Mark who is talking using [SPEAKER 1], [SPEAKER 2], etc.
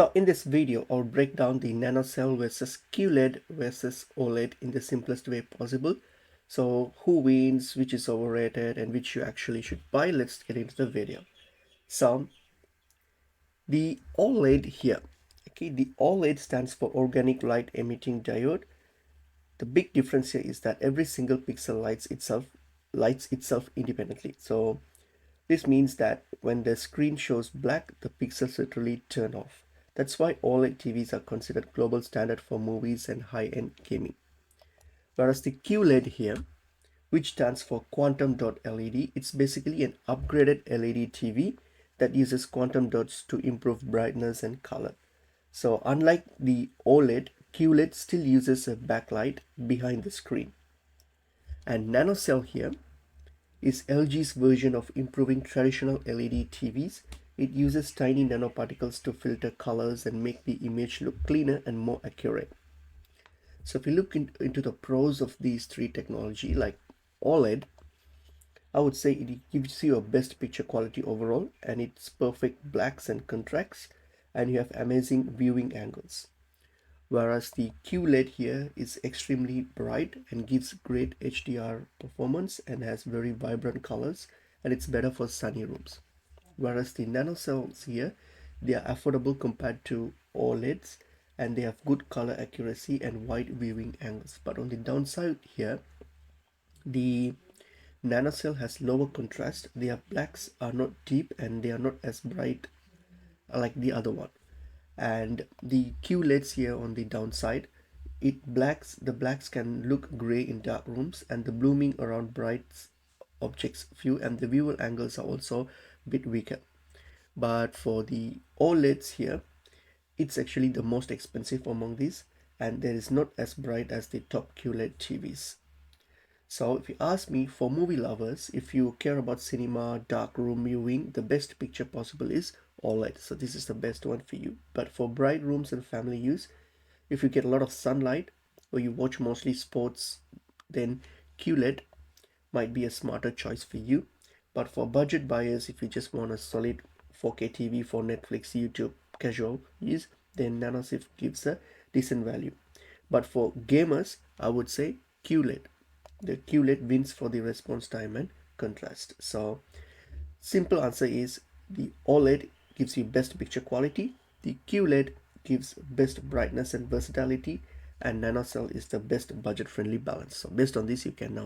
[SPEAKER 1] So in this video, I'll break down the NanoCell versus QLED versus OLED in the simplest way possible. So who wins, which is overrated, and which you actually should buy. Let's get into the video. So the OLED here, okay, the OLED stands for Organic Light Emitting Diode. The big difference here is that every single pixel lights itself independently. So this means that when the screen shows black, the pixels literally turn off. That's why OLED TVs are considered global standard for movies and high-end gaming. Whereas the QLED here, which stands for Quantum Dot LED, it's basically an upgraded LED TV that uses quantum dots to improve brightness and color. So unlike the OLED, QLED still uses a backlight behind the screen. And NanoCell here is LG's version of improving traditional LED TVs. It uses tiny nanoparticles to filter colors and make the image look cleaner and more accurate. So if you look into the pros of these three technology, like OLED, I would say it gives you a best picture quality overall, and it's perfect blacks and contrasts, and you have amazing viewing angles. Whereas the QLED here is extremely bright and gives great HDR performance and has very vibrant colors, and it's better for sunny rooms. Whereas the nanocells here, they are affordable compared to OLEDs, and they have good color accuracy and wide viewing angles. But on the downside here, the nanocell has lower contrast. Their blacks are not deep and they are not as bright like the other one. And the QLEDs here on the downside, the blacks can look gray in dark rooms, and the blooming around bright objects few, and the viewer angles are also a bit weaker. But for the OLEDs here, it's actually the most expensive among these, and there is not as bright as the top QLED TVs. So if you ask me, for movie lovers, if you care about cinema, dark room viewing, the best picture possible is OLED. So this is the best one for you. But for bright rooms and family use, if you get a lot of sunlight or you watch mostly sports, then QLED might be a smarter choice for you. But for budget buyers, if you just want a solid 4K TV for Netflix, YouTube, casual use, then NanoSift gives a decent value. But for gamers, I would say QLED. The QLED wins for the response time and contrast. So simple answer is the OLED gives you best picture quality, the QLED gives best brightness and versatility, and NanoCell is the best budget friendly balance. So based on this, you can now